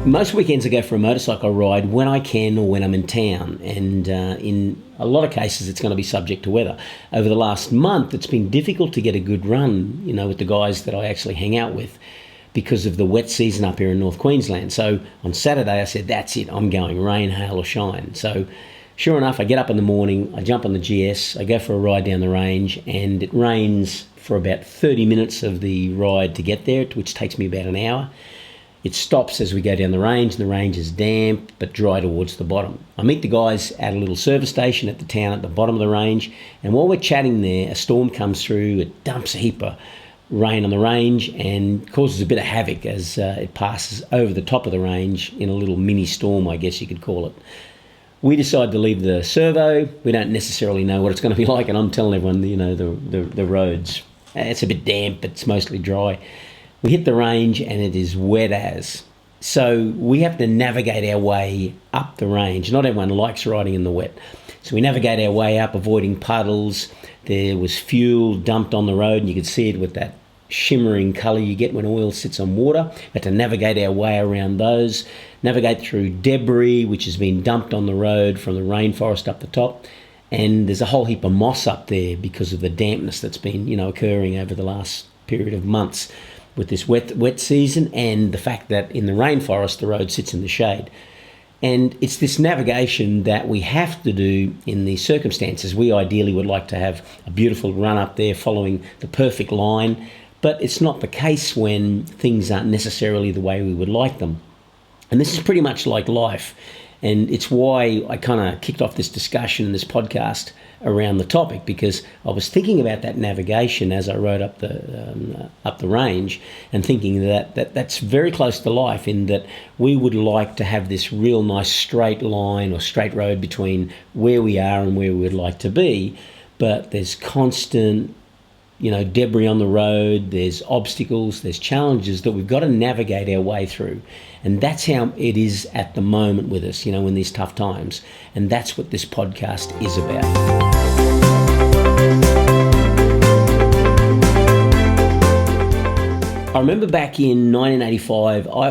Most weekends I go for a motorcycle ride when I can or when I'm in town, and in a lot of cases it's going to be subject to weather. Over the last month it's been difficult to get a good run, with the guys that I actually hang out with because of the wet season up here in North Queensland. So on Saturday I said, that's it, I'm going, rain, hail or shine. So sure enough, I get up in the morning, I jump on the GS, I go for a ride down the range, and it rains for about 30 minutes of the ride to get there, which takes me about an hour. It stops as we go down the range, and the range is damp but dry towards the bottom. I meet the guys at a little service station at the town at the bottom of the range, and while we're chatting there, a storm comes through. It dumps a heap of rain on the range and causes a bit of havoc as it passes over the top of the range in a little mini storm, I guess you could call it. We decide to leave the servo. We don't necessarily know what it's going to be like, and I'm telling everyone, the roads, it's a bit damp, but it's mostly dry. We hit the range and it is wet as. So we have to navigate our way up the range. Not everyone likes riding in the wet. So we navigate our way up, avoiding puddles. There was fuel dumped on the road, and you could see it with that shimmering colour you get when oil sits on water. We had to navigate our way around those, navigate through debris which has been dumped on the road from the rainforest up the top. And there's a whole heap of moss up there because of the dampness that's been occurring over the last period of months with this wet season, and the fact that in the rainforest the road sits in the shade. And it's this navigation that we have to do in these circumstances. We ideally would like to have a beautiful run up there following the perfect line, but it's not the case when things aren't necessarily the way we would like them. And this is pretty much like life, and it's why I kind of kicked off this discussion in this podcast around the topic, because I was thinking about that navigation as I rode up the range, and thinking that's very close to life, in that we would like to have this real nice straight line or straight road between where we are and where we would like to be, but there's constant debris on the road, there's obstacles, there's challenges that we've got to navigate our way through. And that's how it is at the moment with us, in these tough times. And that's what this podcast is about. I remember back in 1985, I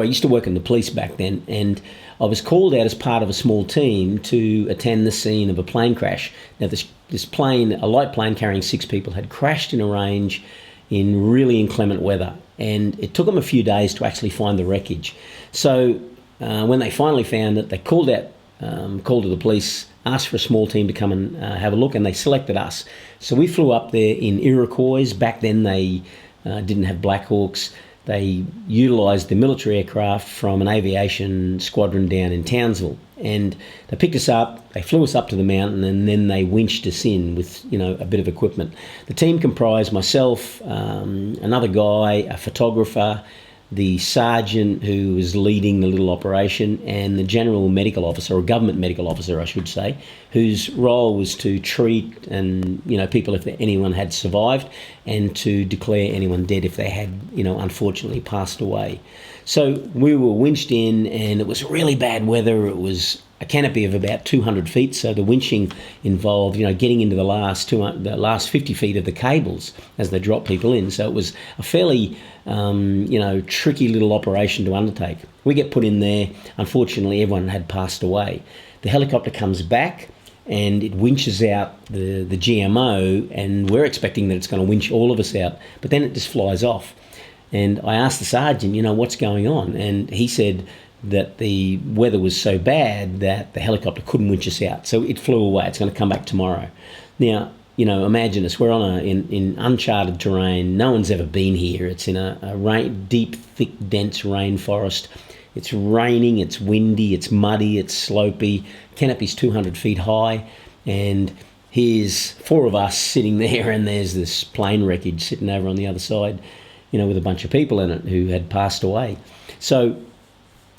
used to work in the police back then, and I was called out as part of a small team to attend the scene of a plane crash. Now, this plane, a light plane carrying 6 people, had crashed in a range in really inclement weather, and it took them a few days to actually find the wreckage. So when they finally found it, they called to the police, asked for a small team to come and have a look, and they selected us. So we flew up there in Iroquois. Back then they didn't have Black Hawks. They utilised the military aircraft from an aviation squadron down in Townsville, and they picked us up, they flew us up to the mountain, and then they winched us in with a bit of equipment. The team comprised myself, another guy, a photographer, the sergeant who was leading the little operation, and the general medical officer, or government medical officer I should say, whose role was to treat and people if anyone had survived, and to declare anyone dead if they had unfortunately passed away. So we were winched in, and it was really bad weather. It was a canopy of about 200 feet, so the winching involved getting into the last 50 feet of the cables as they drop people in. So it was a fairly tricky little operation to undertake. We get put in there. Unfortunately, everyone had passed away. The helicopter comes back and it winches out the GMO, and we're expecting that it's going to winch all of us out, but then it just flies off. And I asked the sergeant, what's going on? And he said that the weather was so bad that the helicopter couldn't winch us out, so it flew away. It's going to come back tomorrow. Now, imagine us. We're on in uncharted terrain. No one's ever been here. It's in a deep, thick, dense rainforest. It's raining, it's windy, it's muddy, it's slopey. Canopy's 200 feet high, and here's 4 of us sitting there, and there's this plane wreckage sitting over on the other side, with a bunch of people in it who had passed away. So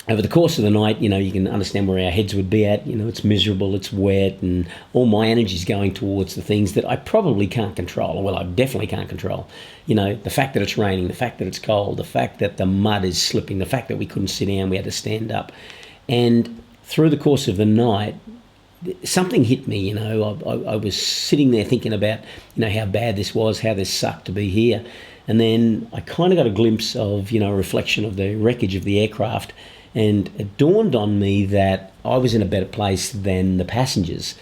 over the course of the night, you can understand where our heads would be at. It's miserable, it's wet, and all my energy's going towards the things that I probably can't control. Well, I definitely can't control. The fact that it's raining, the fact that it's cold, the fact that the mud is slipping, the fact that we couldn't sit down, we had to stand up. And through the course of the night, something hit me. I was sitting there thinking about, how bad this was, how this sucked to be here. And then I kind of got a glimpse of, a reflection of the wreckage of the aircraft. And it dawned on me that I was in a better place than the passengers.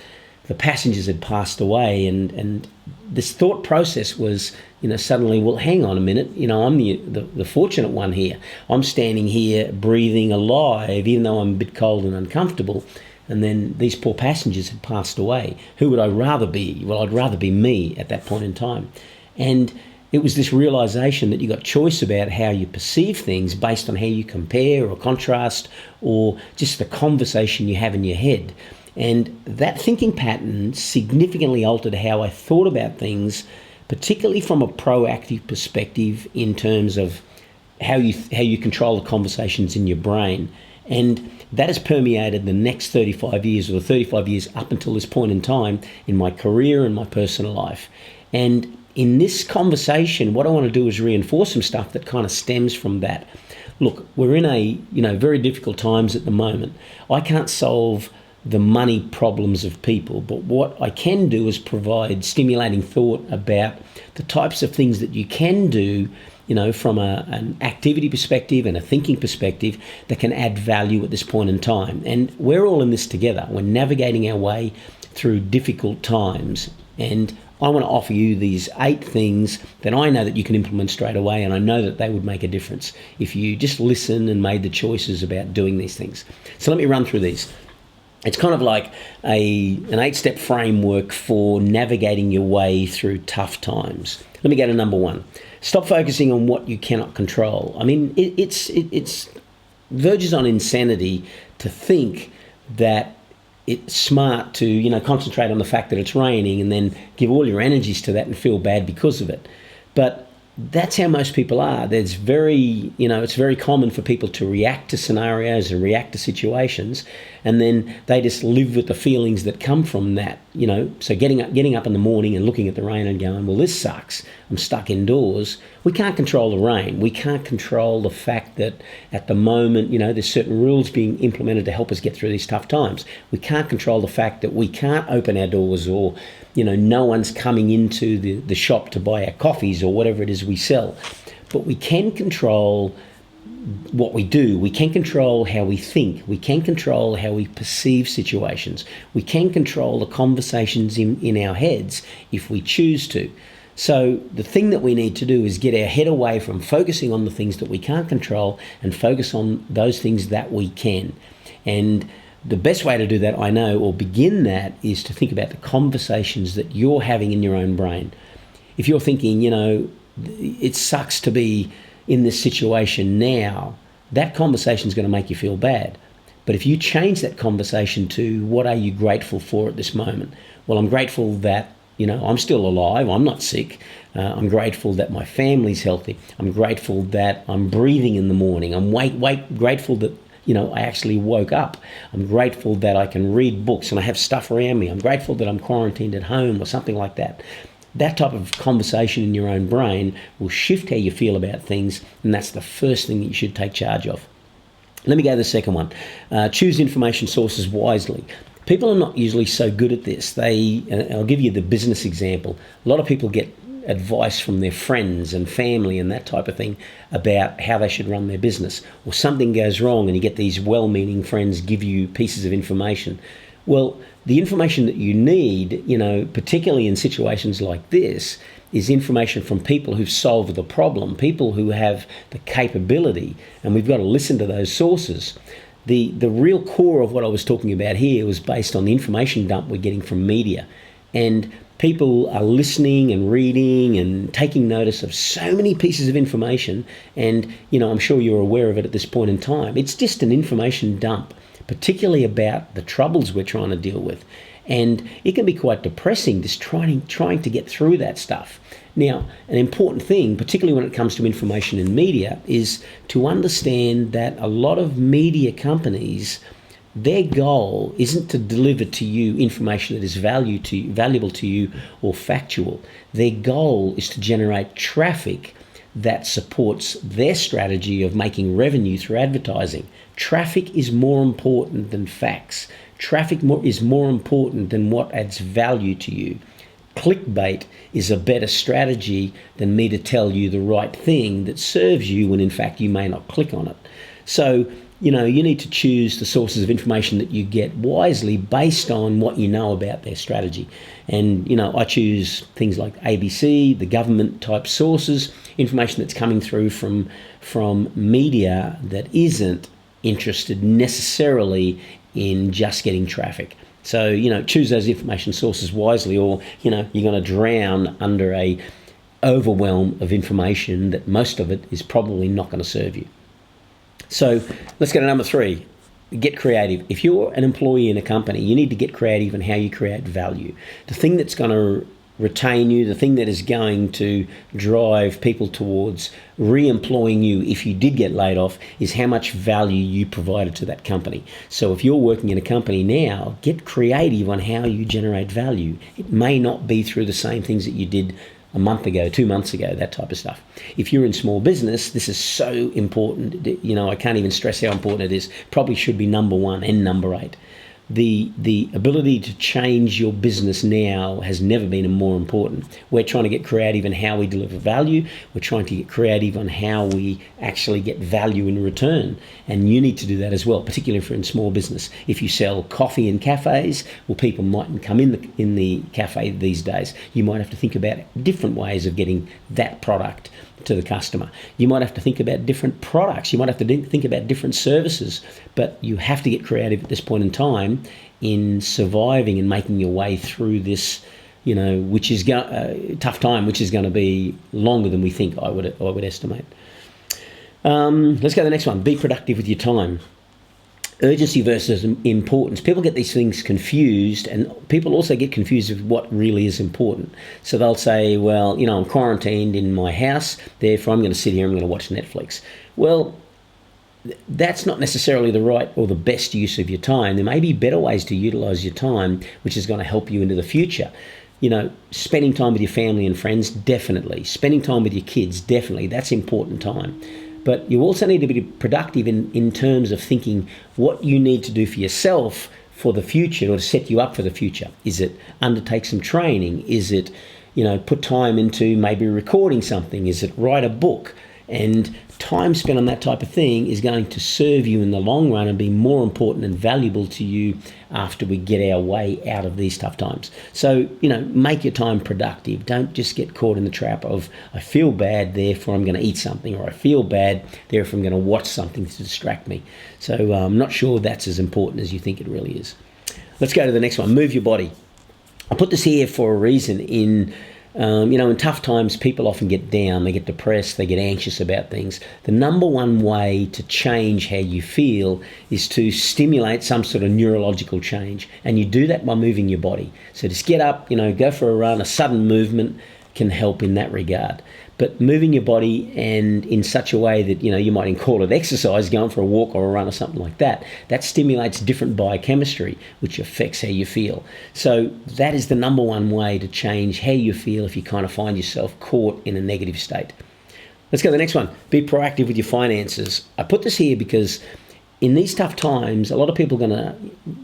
The passengers had passed away, and this thought process was, suddenly, well, hang on a minute, I'm the fortunate one here. I'm standing here breathing alive, even though I'm a bit cold and uncomfortable. And then these poor passengers had passed away. Who would I rather be? Well, I'd rather be me at that point in time. And it was this realization that you got choice about how you perceive things based on how you compare or contrast, or just the conversation you have in your head. And that thinking pattern significantly altered how I thought about things, particularly from a proactive perspective in terms of how you control the conversations in your brain. And that has permeated the next 35 years, or the 35 years up until this point in time in my career and my personal life. And in this conversation, what I want to do is reinforce some stuff that kind of stems from that. Look, we're in very difficult times at the moment. I can't solve the money problems of people, but what I can do is provide stimulating thought about the types of things that you can do, from an activity perspective and a thinking perspective that can add value at this point in time. And we're all in this together. We're navigating our way through difficult times. And I want to offer you these 8 things that I know that you can implement straight away, and I know that they would make a difference if you just listen and made the choices about doing these things. So let me run through these. It's kind of like an 8-step framework for navigating your way through tough times. Let me go to number 1. Stop focusing on what you cannot control. I mean, it's verges on insanity to think that it's smart to, concentrate on the fact that it's raining and then give all your energies to that and feel bad because of it. But that's how most people are. It's very common for people to react to scenarios and react to situations, and then they just live with the feelings that come from that. So getting up in the morning and looking at the rain and going, well, this sucks. I'm stuck indoors. We can't control the rain. We can't control the fact that at the moment, there's certain rules being implemented to help us get through these tough times. We can't control the fact that we can't open our doors, or no one's coming into the shop to buy our coffees or whatever it is we sell. But we can control what we do. We can control how we think. We can control how we perceive situations. We can control the conversations in our heads if we choose to. So the thing that we need to do is get our head away from focusing on the things that we can't control and focus on those things that we can. And the best way to do that, I know, or begin that, is to think about the conversations that you're having in your own brain. If you're thinking, it sucks to be in this situation now, that conversation is going to make you feel bad. But if you change that conversation to, what are you grateful for at this moment? Well, I'm grateful that, I'm still alive, I'm not sick. I'm grateful that my family's healthy. I'm grateful that I'm breathing in the morning. I'm grateful that I actually woke up. I'm grateful that I can read books and I have stuff around me. I'm grateful that I'm quarantined at home, or something like that. That type of conversation in your own brain will shift how you feel about things, and that's the first thing that you should take charge of. Let me go to the second one. Choose information sources wisely. People are not usually so good at this. I'll give you the business example. A lot of people get advice from their friends and family and that type of thing about how they should run their business, or something goes wrong and you get these well-meaning friends give you pieces of information. Well, the information that you need, particularly in situations like this, is information from people who've solved the problem, people who have the capability, and we've got to listen to those sources. The real core of what I was talking about here was based on the information dump we're getting from media. And people are listening and reading and taking notice of so many pieces of information, and I'm sure you're aware of it at this point in time. It's just an information dump, particularly about the troubles we're trying to deal with. And it can be quite depressing just trying to get through that stuff. Now, an important thing, particularly when it comes to information in media, is to understand that a lot of media companies, their goal isn't to deliver to you information that is valuable to you or factual. Their goal is to generate traffic that supports their strategy of making revenue through advertising. Traffic is more important than facts. Traffic is more important than what adds value to you. clickbait is a better strategy than me to tell you the right thing that serves you when in fact you may not click on it. So, you need to choose the sources of information that you get wisely based on what you know about their strategy. And, I choose things like ABC, the government type sources, information that's coming through from media that isn't interested necessarily in just getting traffic. So, choose those information sources wisely, or, you're going to drown under a overwhelm of information that most of it is probably not going to serve you. So let's go to number 3, get creative. If you're an employee in a company, you need to get creative in how you create value. The thing that's going to retain you, the thing that is going to drive people towards re-employing you if you did get laid off, is how much value you provided to that company. So if you're working in a company now, get creative on how you generate value. It may not be through the same things that you did a month ago, 2 months ago, that type of stuff. If you're in small business, this is so important. I can't even stress how important it is. Probably should be number 1 and number 8. The ability to change your business now has never been more important. We're trying to get creative in how we deliver value. We're trying to get creative on how we actually get value in return. And you need to do that as well, particularly if you're in small business. If you sell coffee in cafes, well, people mightn't come in the cafe these days. You might have to think about different ways of getting that product to the customer. You might have to think about different products. You might have to think about different services, but you have to get creative at this point in time in surviving and making your way through this, which is tough time, which is going to be longer than we think. I would estimate. Let's go to the next one. Be productive with your time. Urgency versus importance. People get these things confused, and people also get confused with what really is important. So they'll say, well, I'm quarantined in my house, therefore I'm going to sit here and I'm going to watch Netflix. Well, that's not necessarily the right or the best use of your time. There may be better ways to utilize your time, which is going to help you into the future. Spending time with your family and friends, definitely. Spending time with your kids, definitely. That's important time. But you also need to be productive in terms of thinking what you need to do for yourself for the future, or to set you up for the future. Is it undertake some training? Is it, put time into maybe recording something? Is it write a book? And time spent on that type of thing is going to serve you in the long run and be more important and valuable to you after we get our way out of these tough times. So, make your time productive. Don't just get caught in the trap of, I feel bad, therefore I'm going to eat something, or I feel bad, therefore I'm going to watch something to distract me. So I'm not sure that's as important as you think it really is. Let's go to the next one. Move your body. I put this here for a reason. In tough times, people often get down, they get depressed, they get anxious about things. The number one way to change how you feel is to stimulate some sort of neurological change. And you do that by moving your body. So just get up, go for a run. A sudden movement can help in that regard. But moving your body, and in such a way that, you might even call it exercise, going for a walk or a run or something like that, that stimulates different biochemistry, which affects how you feel. So that is the number one way to change how you feel if you kind of find yourself caught in a negative state. Let's go to the next one. Be proactive with your finances. I put this here because in these tough times, a lot of people are going to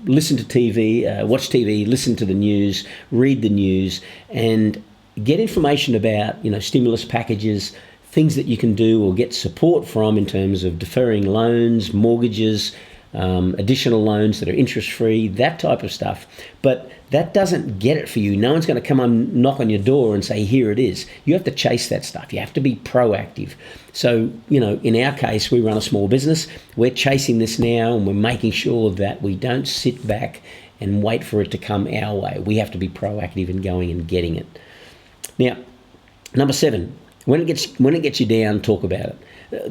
listen to TV, watch TV, listen to the news, read the news, and get information about, stimulus packages, things that you can do or get support from in terms of deferring loans, mortgages, additional loans that are interest-free, that type of stuff. But that doesn't get it for you. No one's going to come and knock on your door and say, here it is. You have to chase that stuff. You have to be proactive. So, in our case, we run a small business. We're chasing this now, and we're making sure that we don't sit back and wait for it to come our way. We have to be proactive in going and getting it. Now, number 7, when it gets you down, talk about it.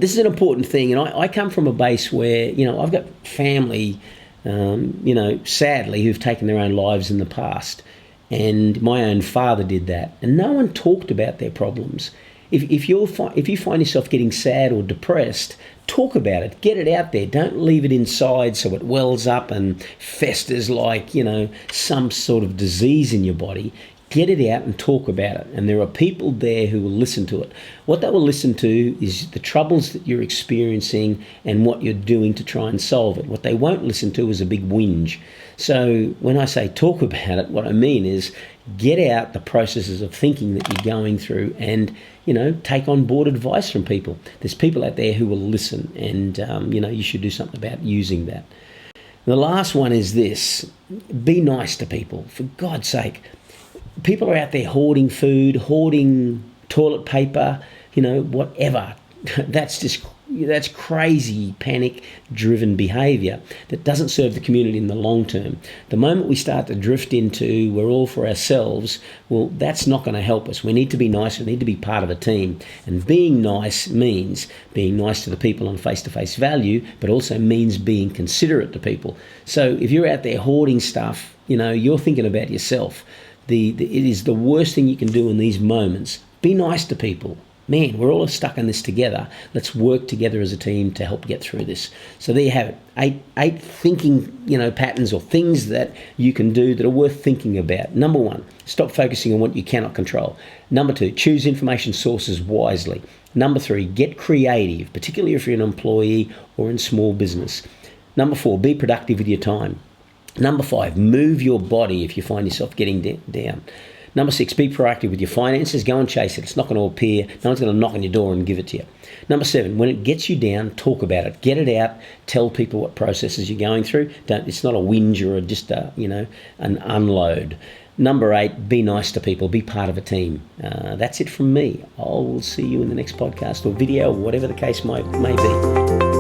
This is an important thing, and I come from a base where, I've got family, sadly, who've taken their own lives in the past, and my own father did that, and no one talked about their problems. If you find yourself getting sad or depressed, talk about it, get it out there. Don't leave it inside so it wells up and festers like, some sort of disease in your body. Get it out and talk about it. And there are people there who will listen to it. What they will listen to is the troubles that you're experiencing and what you're doing to try and solve it. What they won't listen to is a big whinge. So when I say talk about it, what I mean is, Get out the processes of thinking that you're going through and, take on board advice from people. There's people out there who will listen, and, you should do something about using that. The last one is this: be nice to people. For God's sake, people are out there hoarding food, hoarding toilet paper, whatever. That's crazy, panic-driven behaviour that doesn't serve the community in the long term. The moment we start to drift into we're all for ourselves, well, that's not going to help us. We need to be nice. We need to be part of a team. And being nice means being nice to the people on face-to-face value, but also means being considerate to people. So if you're out there hoarding stuff, you're thinking about yourself. It is the worst thing you can do in these moments. Be nice to people. Man, we're all stuck in this together. Let's work together as a team to help get through this. So there you have it. Eight thinking, patterns or things that you can do that are worth thinking about. Number 1, stop focusing on what you cannot control. Number 2, choose information sources wisely. Number 3, get creative, particularly if you're an employee or in small business. Number 4, be productive with your time. Number 5, move your body if you find yourself getting down. Number 6, be proactive with your finances. Go and chase it. It's not going to appear. No one's going to knock on your door and give it to you. Number 7, when it gets you down, talk about it. Get it out. Tell people what processes you're going through. It's not a whinge or just an unload. Number 8, be nice to people. Be part of a team. That's it from me. I will see you in the next podcast or video or whatever the case may be.